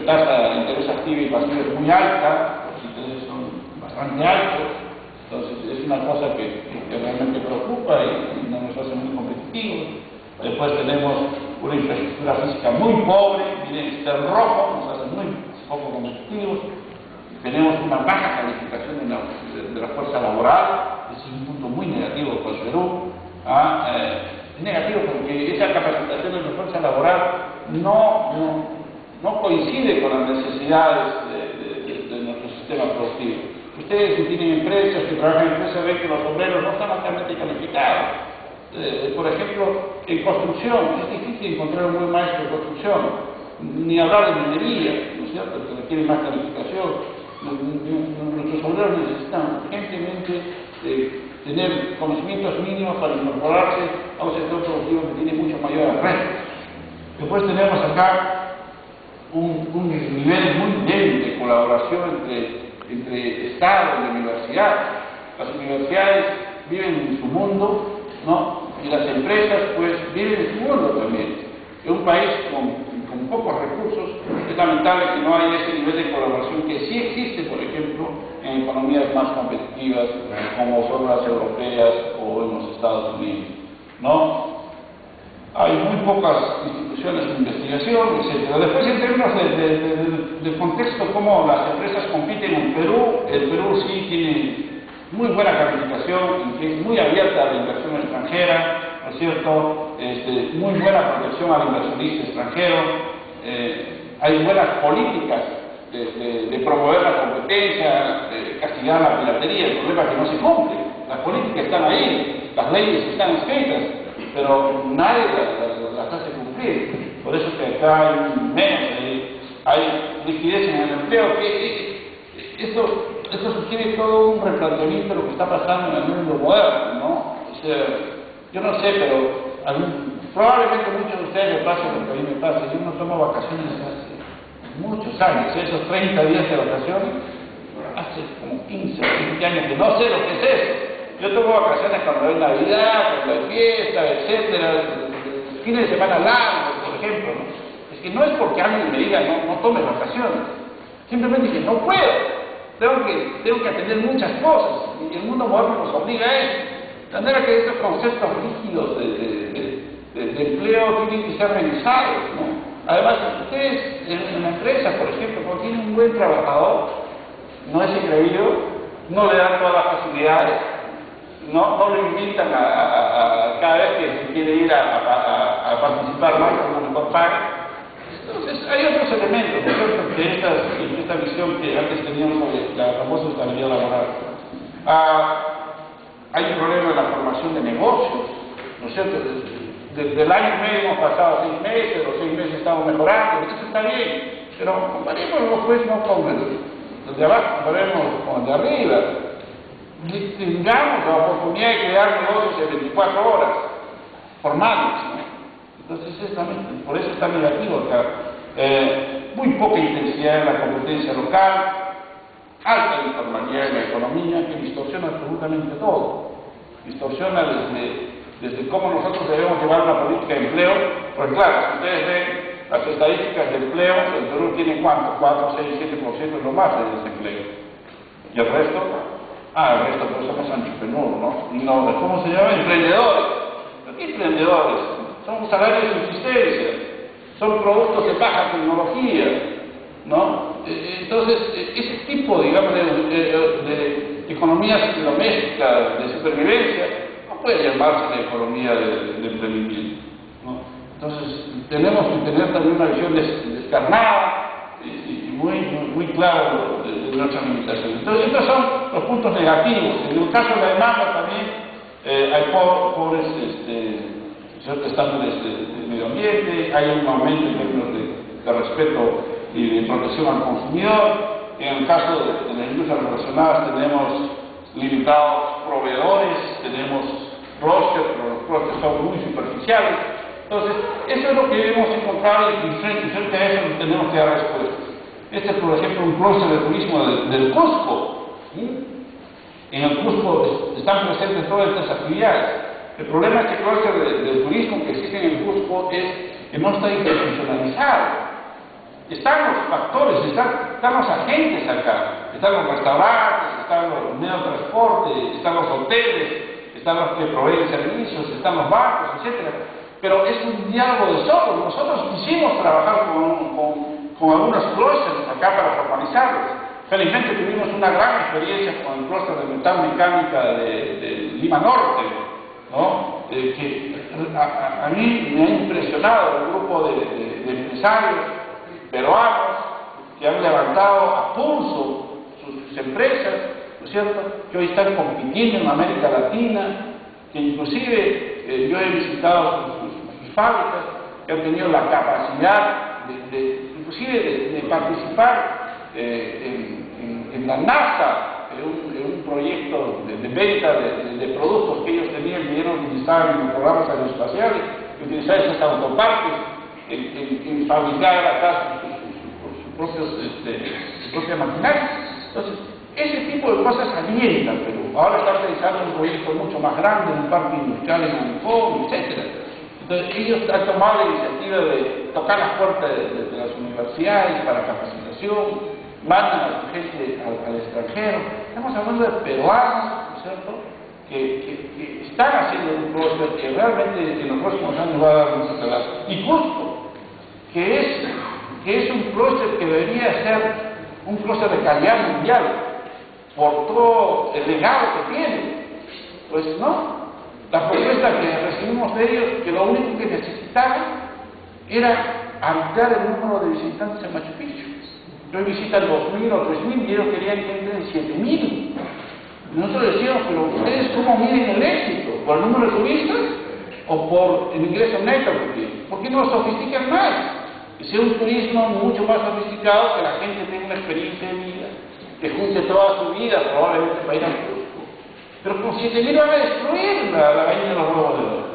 tasa de interés activo y pasivo es muy alta, los intereses son bastante altos, entonces es una cosa que realmente preocupa y no nos hace muy competitivos. Después tenemos una infraestructura física muy pobre, miren, está en rojo, nos hace muy poco competitivos. Tenemos una baja calificación de la fuerza laboral, es un punto muy negativo para el Perú. Es negativo porque esa capacitación de la fuerza laboral no coincide con las necesidades de nuestro sistema productivo. Ustedes, si tienen empresas, que trabajan en empresas, ven que los obreros no están altamente calificados. Por ejemplo, en construcción, es difícil encontrar un buen maestro de construcción, ni hablar de minería, ¿no es cierto?, que requiere más calificación. Nuestros obreros necesitan urgentemente tener conocimientos mínimos para incorporarse a un sector productivo que tiene mucho mayor reto. Después tenemos acá un nivel muy débil de colaboración entre Estado y universidad. Las universidades viven en su mundo, ¿no?, y las empresas pues viven en su mundo también. En un país con pocos recursos es lamentable que no haya ese nivel de colaboración que sí existe, por ejemplo, en economías más competitivas como son las europeas o en los Estados Unidos, ¿no? Hay muy pocas instituciones de investigación, etc. Después, en términos del contexto, cómo las empresas compiten en Perú, el Perú sí tiene muy buena calificación, es muy abierta a la inversión extranjera, ¿no es cierto?, muy buena protección al inversionista extranjero, hay buenas políticas de promover la competencia, de castigar la piratería. El problema es que no se cumple, las políticas están ahí, las leyes están escritas, pero nadie las hace cumplir. Por eso que acá hay liquidez en el empleo. Esto sugiere todo un replanteamiento de lo que está pasando en el mundo moderno, ¿no? O sea, yo no sé, pero probablemente muchos de ustedes les pasa lo que a mí me pasa. Yo no tomo vacaciones hace muchos años, esos 30 días de vacaciones, hace como 15 o 20 años que no sé lo que es eso. Yo tomo vacaciones cuando hay Navidad, cuando hay fiesta, etcétera, fines de semana largos, por ejemplo, ¿no? Es que no es porque alguien me diga no tome vacaciones, simplemente que no puedo. Tengo que atender muchas cosas y el mundo moderno nos obliga a eso. De manera que estos conceptos rígidos de empleo tienen que ser revisados, ¿no? Además, ustedes en la empresa, por ejemplo, cuando tienen un buen trabajador, no es engreído, no le dan todas las facilidades, no lo invitan a cada vez que se quiere ir a participar más con una mejor paga. Entonces, hay otros elementos, ¿no es cierto?, de esta visión que antes teníamos sobre la famosa estabilidad laboral. Hay un problema en la formación de negocios, ¿no es cierto? Desde el año y medio hemos pasado 6 meses, los 6 meses estamos mejorando, eso está bien, pero comparémoslo pues no con el de abajo, comparemos con el de arriba. Tengamos la oportunidad de crear negocios en 24 horas, formales, ¿no? Entonces, por eso está negativo acá. Muy poca intensidad en la competencia local, alta informalidad en la economía, que distorsiona absolutamente todo. Distorsiona desde cómo nosotros debemos llevar una política de empleo. Porque claro, si ustedes ven las estadísticas de empleo, el Perú tiene ¿cuánto? 4, 6, 7% es lo más de desempleo. ¿Y el resto? El resto pues somos entrepreneurs, ¿no? ¿Cómo se llama? Emprendedores. ¿Pero qué emprendedores? Son salarios de subsistencia, son productos de baja tecnología, ¿no? Entonces, ese tipo, digamos, de economías domésticas, de supervivencia, no puede llamarse la economía de emprendimiento, ¿no? Entonces, tenemos que tener también una visión descarnada y muy clara de nuestras limitaciones. Entonces, estos son los puntos negativos. En el caso de la demanda también hay pobres estándares de medio ambiente, hay un aumento en términos de respeto y de protección al consumidor. En el caso de las industrias relacionadas tenemos limitados proveedores, tenemos roster, pero los rosters son muy superficiales. Entonces, eso es lo que hemos encontrado y frente a eso tenemos que dar respuestas. Este es, por ejemplo, un clúster de turismo del Cusco. ¿Sí? En el Cusco están presentes todas estas actividades. El problema es que el clúster de turismo que existe en el Cusco es que no está institucionalizado. Están los factores, están los agentes acá, están los restaurantes, están los medios de transporte, están los hoteles, están los que proveen servicios, están los bancos, etc. Pero es un diálogo de todos. Nosotros quisimos trabajar con algunos clústeres acá para formalizarlos. Felizmente tuvimos una gran experiencia con el clúster de metal mecánica de Lima Norte, ¿no? Que a mí me ha impresionado el grupo de empresarios peruanos que han levantado a pulso sus empresas, ¿no es cierto?, que hoy están compitiendo en América Latina, que inclusive yo he visitado sus fábricas, que han tenido la capacidad inclusive de participar en la NASA, en un proyecto de venta de productos que ellos tenían, que ellos utilizaban en los programas aeroespaciales, que utilizaban esas autopartes en fabricar acá su propia maquinaria. Entonces, ese tipo de cosas alientan, pero ahora están realizando un proyecto mucho más grande, un parque industrial en Ancón, etc. Entonces, ellos han tomado la iniciativa de tocar las puertas de las universidades para capacitación, mandan a su gente al extranjero. Estamos hablando de peruanos, ¿no es cierto?, que están haciendo un clúster que realmente en los próximos años va a dar mucho trabajo. Y Cusco, que es un clúster que debería ser un clúster de calidad mundial por todo el legado que tiene. Pues no, la propuesta que recibimos de ellos, que lo único que necesitaban era ampliar el número de visitantes en Machu Picchu. Hoy visitan 2.000 o 3.000 y ellos querían que entren 7.000. Nosotros decíamos, pero ustedes ¿cómo miden el éxito? ¿Por el número de turistas o por el ingreso neto? ¿Por qué no lo sofistican más? Que sea un turismo mucho más sofisticado, que la gente tenga una experiencia de vida, que junte toda su vida probablemente para ir a Cusco. Pero con 7.000 van a destruir la gallina de los huevos de oro.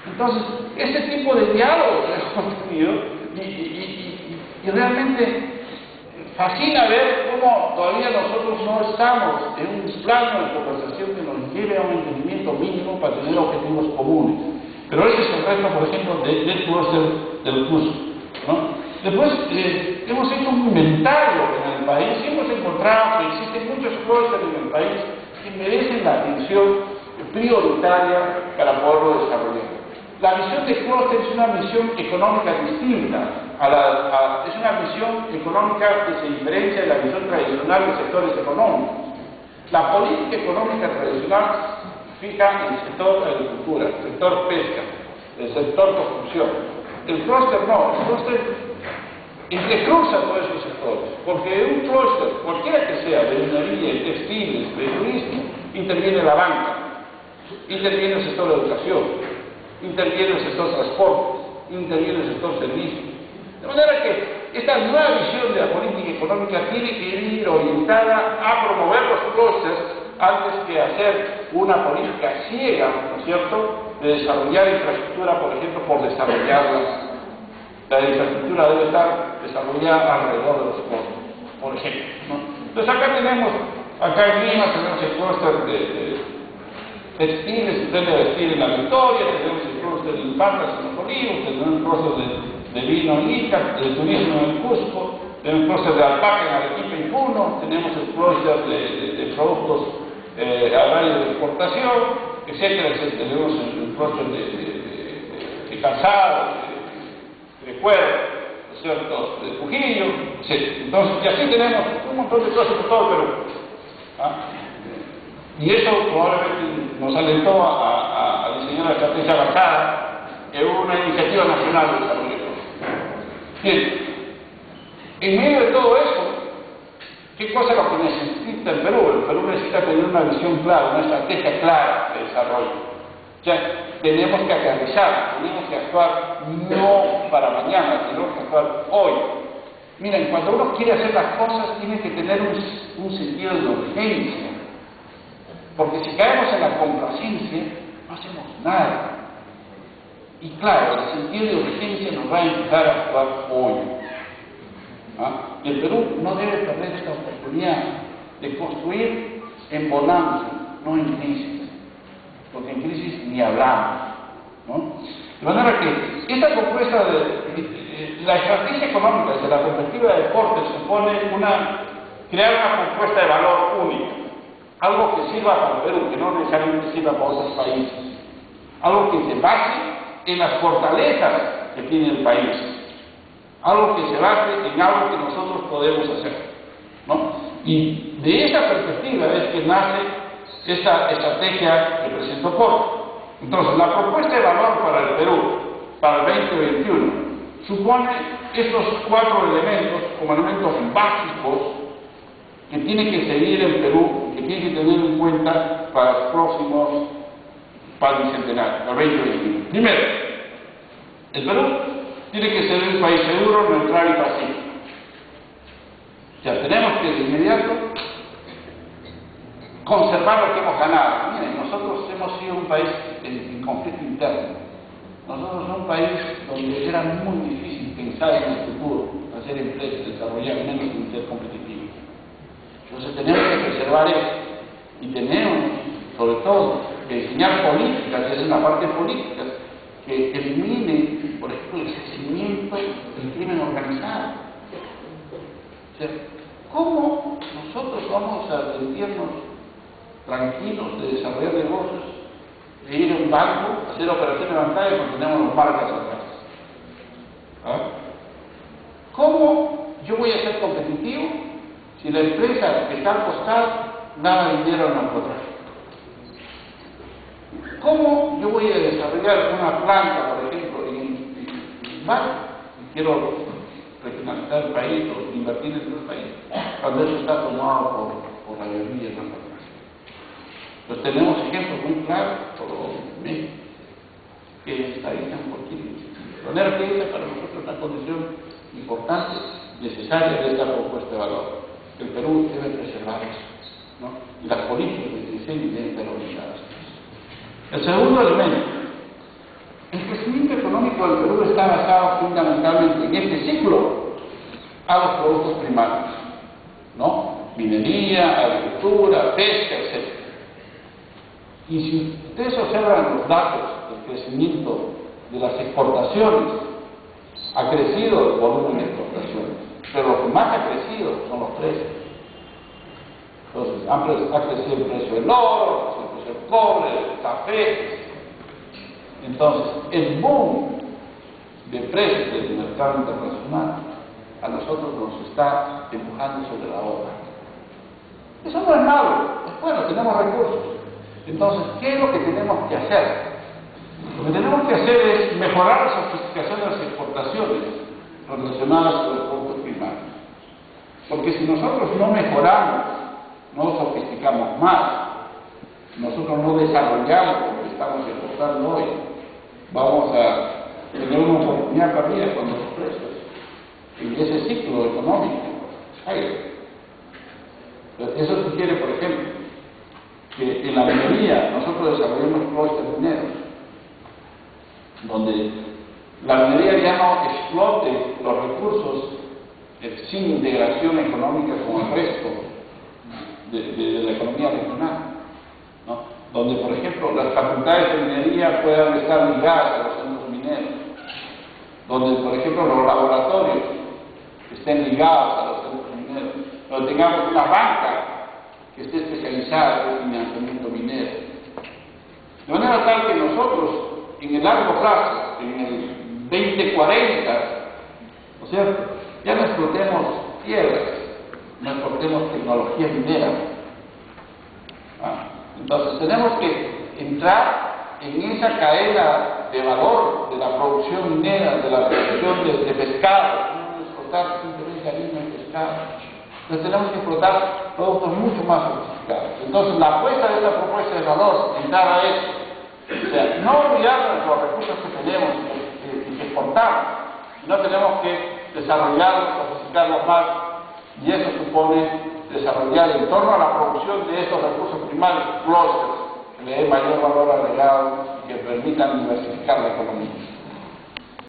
Entonces, ese tipo de diálogo que hemos tenido y realmente fascina ver cómo todavía nosotros no estamos en un plano de conversación que nos lleve a un entendimiento mínimo para tener objetivos comunes. Pero ese es el reto, por ejemplo, del clúster del Cusco, ¿no? Después, hemos hecho un inventario en el país y hemos encontrado que existen muchos clústeres en el país que merecen la atención prioritaria para poderlo desarrollar. La visión de clúster es una visión económica distinta, es una visión económica que se diferencia de la visión tradicional de sectores económicos. La política económica tradicional fija el sector agricultura, el sector pesca, el sector construcción. El clúster no, el clúster entrecruza todos esos sectores, porque un clúster, cualquiera que sea, de minería, de textiles, de turismo, interviene la banca, interviene el sector de educación, interviene el sector transporte, interviene el sector servicios. De manera que esta nueva visión de la política económica tiene que ir orientada a promover los clústeres antes que hacer una política ciega, ¿no es cierto?, de desarrollar infraestructura, por ejemplo, por desarrollarla. La infraestructura debe estar desarrollada alrededor de los clústeres, por ejemplo, ¿no? Entonces acá en Lima tenemos el clúster de textiles, usted debe vestir en la Victoria, tenemos el clúster de Patas en los Olivos, tenemos el clúster de vino en Ica, de turismo en el Cusco, tenemos el clúster de alpaca en Arequipa y Puno, tenemos el clúster de productos agrarios de exportación, etcétera, etcétera. Tenemos el clúster de calzado, de cuero, ¿no es cierto?, de Trujillo, etcétera. Entonces, y así tenemos un montón de cosas por todo el Perú. Y eso probablemente nos alentó a diseñar la estrategia basada en una iniciativa nacional de desarrollo. Bien, en medio de todo eso, ¿qué cosa es lo que necesita el Perú? El Perú necesita tener una visión clara, una estrategia clara de desarrollo. O sea, tenemos que aterrizar, tenemos que actuar no para mañana, tenemos que actuar hoy. Miren, cuando uno quiere hacer las cosas, tiene que tener un sentido de urgencia. Porque si caemos en la complacencia, no hacemos nada. Y claro, el sentido de urgencia nos va a empujar a actuar hoy. Y el Perú no debe perder esta oportunidad de construir en bonanza, no en crisis. Porque en crisis ni hablamos, ¿no? De manera que esta propuesta la estrategia económica desde la perspectiva del corte supone crear una propuesta de valor única, algo que sirva para el Perú, que no necesariamente sirva para otros países, algo que se base en las fortalezas que tiene el país, algo que se base en algo que nosotros podemos hacer, ¿no? Y de esa perspectiva es que nace esta estrategia que presentó Corte. Entonces, la propuesta de valor para el Perú, para el 2021, supone estos 4 elementos como elementos básicos que tiene que seguir el Perú, que tiene que tener en cuenta para los próximos, para el bicentenario, para el 2021. Primero, el Perú tiene que ser un país seguro, neutral y pacífico. Ya tenemos que de inmediato conservar lo que hemos ganado. Miren, nosotros hemos sido un país en conflicto interno. Nosotros somos un país donde era muy difícil pensar en el futuro, hacer empresas, desarrollar menos y ser competitivos. Entonces tenemos que preservar eso y tenemos, sobre todo, que diseñar políticas, y esa es una parte política, que elimine, por ejemplo, el crecimiento del crimen organizado. O sea, ¿cómo nosotros vamos a sentirnos tranquilos de desarrollar negocios, de ir a un banco, hacer operaciones bancarias cuando tenemos los marcas atrás? ¿Ah? ¿Cómo yo voy a ser competitivo si la empresa que está al costado gana dinero en narcotráfico? ¿Cómo yo voy a desarrollar una planta, por ejemplo, en banco, y quiero regionalizar el país o invertir en el país, cuando eso está tomado por la guerrilla del narcotráfico? Pues tenemos ejemplos muy claros por México, que estadistas por Chile. La energía para nosotros es una condición importante, necesaria de esta propuesta de valor. El Perú debe preservar eso, ¿no? Y las políticas de diseño deben estar orientadas. El segundo elemento, el crecimiento económico del Perú está basado fundamentalmente en este ciclo a los productos primarios, ¿no? Minería, agricultura, pesca, etc. Y si ustedes observan los datos del crecimiento de las exportaciones, ha crecido el volumen de exportaciones, pero lo que más ha crecido son los precios. Entonces, ha crecido el precio del oro, el precio del cobre, del café. Entonces, el boom de precios del mercado internacional a nosotros nos está empujando sobre la hora. Eso no es malo, es bueno, tenemos recursos. Entonces, ¿qué es lo que tenemos que hacer? Lo que tenemos que hacer es mejorar la sofisticación de las exportaciones relacionadas con los productos primarios. Porque si nosotros no mejoramos, no sofisticamos más, nosotros no desarrollamos lo que estamos exportando hoy, vamos a tener una oportunidad perdida con los precios en ese ciclo económico. Eso sugiere, por ejemplo, que en la minería nosotros desarrollamos clústeres mineros, donde la minería ya no explote los recursos sin integración económica con el resto de la economía regional, ¿no? Donde, por ejemplo, las facultades de minería puedan estar ligadas a los centros mineros, donde, por ejemplo, los laboratorios estén ligados a los centros mineros, donde tengamos una banca que esté especializada en financiamiento minero. De manera tal que nosotros, en el largo plazo, en el 2040, ¿no es cierto?, ya no explotemos tierras, no explotemos tecnología minera. Entonces tenemos que entrar en esa cadena de valor de la producción minera, de la producción de pescado, no explotar simplemente harina y pescado. Entonces tenemos que explotar productos mucho más sofisticados. Entonces la apuesta de esta propuesta de valor entrar a eso, o sea, no olvidarnos de los recursos que tenemos y que exportamos, sino tenemos que desarrollarlos, sofisticarlos más, y eso supone desarrollar en torno a la producción de estos recursos primarios, clústeres, que le den mayor valor agregado y que permitan diversificar la economía.